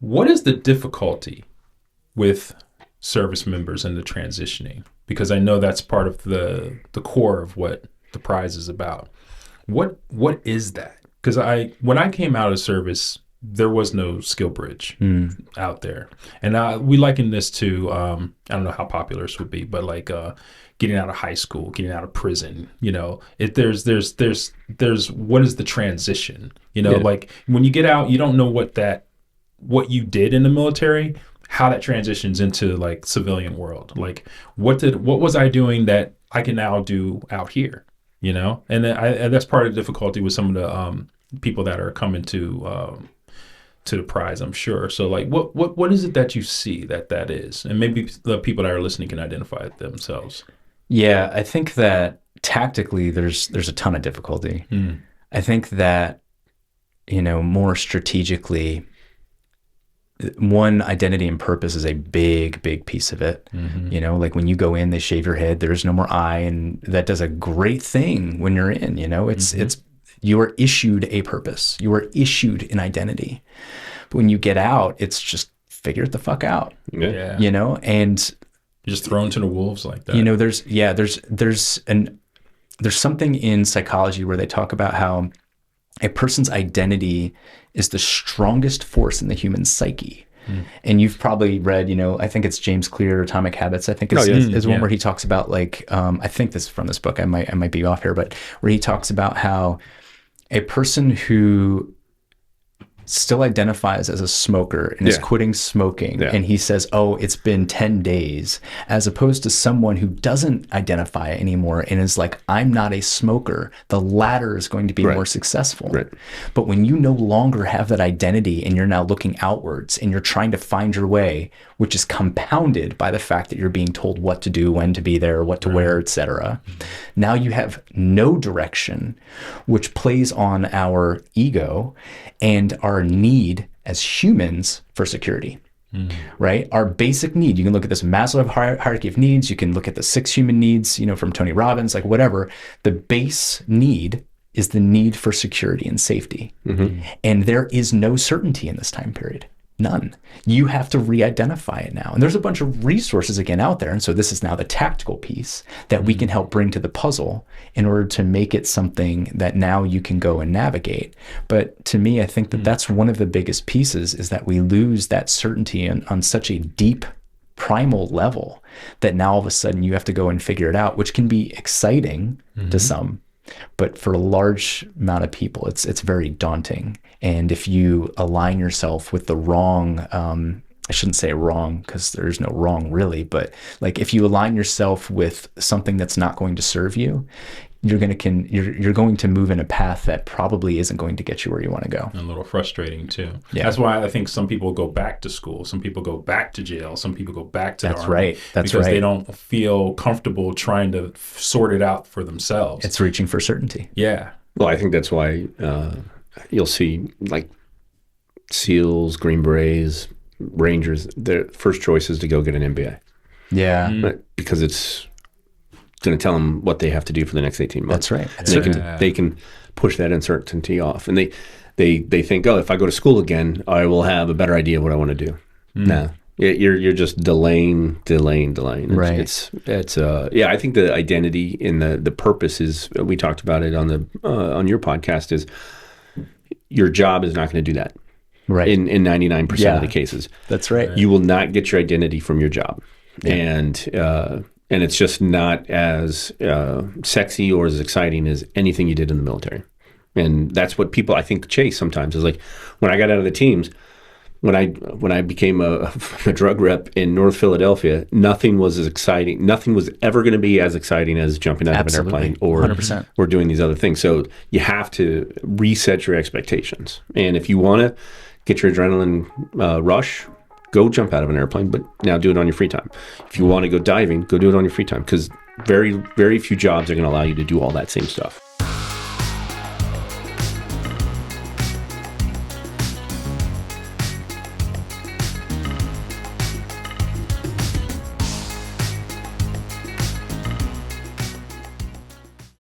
What is the difficulty with service members and the transitioning? Because I know that's part of the core of what the prize is about. What is that? Because when I came out of service, there was no skill bridge out there, and we liken this to I don't know how popular this would be, but like getting out of high school, getting out of prison. You know, there's what is the transition? You know, like when you get out, you don't know what you did in the military, how that transitions into like civilian world. Like what was I doing that I can now do out here? You know, and that's part of the difficulty with some of the people that are coming to the prize, I'm sure. So like what is it that you see that is? And maybe the people that are listening can identify it themselves. Yeah, I think that tactically there's a ton of difficulty. I think that, you know, more strategically, one, identity and purpose is a big piece of it. You know, like when you go in, they shave your head, there's no more eye, and that does a great thing when you're in. You know, it's you are issued a purpose, you are issued an identity, but when you get out, it's just figure it the fuck out. You know, and you're just thrown to the wolves like that. You know, there's something in psychology where they talk about how a person's identity is the strongest force in the human psyche. And you've probably read, you know, I think it's James Clear, Atomic Habits. I think is one where he talks about like, I think this is from this book. I might be off here, but where he talks about how a person who still identifies as a smoker and is quitting smoking, and he says, oh, it's been 10 days, as opposed to someone who doesn't identify anymore and is like, I'm not a smoker, the latter is going to be more successful. But when you no longer have that identity and you're now looking outwards and you're trying to find your way, which is compounded by the fact that you're being told what to do, when to be there, what to wear, etc. Now you have no direction, which plays on our ego and our need as humans for security, right? Our basic need. You can look at this massive hierarchy of needs. You can look at the 6 human needs, you know, from Tony Robbins, like whatever. The base need is the need for security and safety. And there is no certainty in this time period. None. You have to re-identify it now. And there's a bunch of resources again out there. And so this is now the tactical piece that we can help bring to the puzzle in order to make it something that now you can go and navigate. But to me, I think that that's one of the biggest pieces, is that we lose that certainty on such a deep primal level that now all of a sudden you have to go and figure it out, which can be exciting to some. But for a large amount of people, it's very daunting. And if you align yourself with the wrong, I shouldn't say wrong because there's no wrong really, but like if you align yourself with something that's not going to serve you, you're going to move in a path that probably isn't going to get you where you want to go. A little frustrating too. That's why I think some people go back to school, some people go back to jail, some people go back to the army. That's because they don't feel comfortable trying to sort it out for themselves. It's reaching for certainty. Yeah. Well, I think that's why you'll see like SEALs, Green Berets, Rangers, their first choice is to go get an MBA. Yeah. Because it's going to tell them what they have to do for the next 18 months. That's right. They can push that uncertainty off. And they think, oh, if I go to school again, I will have a better idea of what I want to do. No, you're just delaying. Right. It's I think the identity and the purpose is, we talked about it on your podcast, is your job is not going to do that. Right. In 99% of the cases. That's right. You will not get your identity from your job. And it's just not as sexy or as exciting as anything you did in the military. And that's what people, I think, chase sometimes, is like, when I got out of the teams, when I became a drug rep in North Philadelphia, nothing was as exciting. Nothing was ever going to be as exciting as jumping out of an airplane or 100%. Or doing these other things. So you have to reset your expectations. And if you want to get your adrenaline rush, go jump out of an airplane, but now do it on your free time. If you want to go diving, go do it on your free time, because very, very few jobs are going to allow you to do all that same stuff.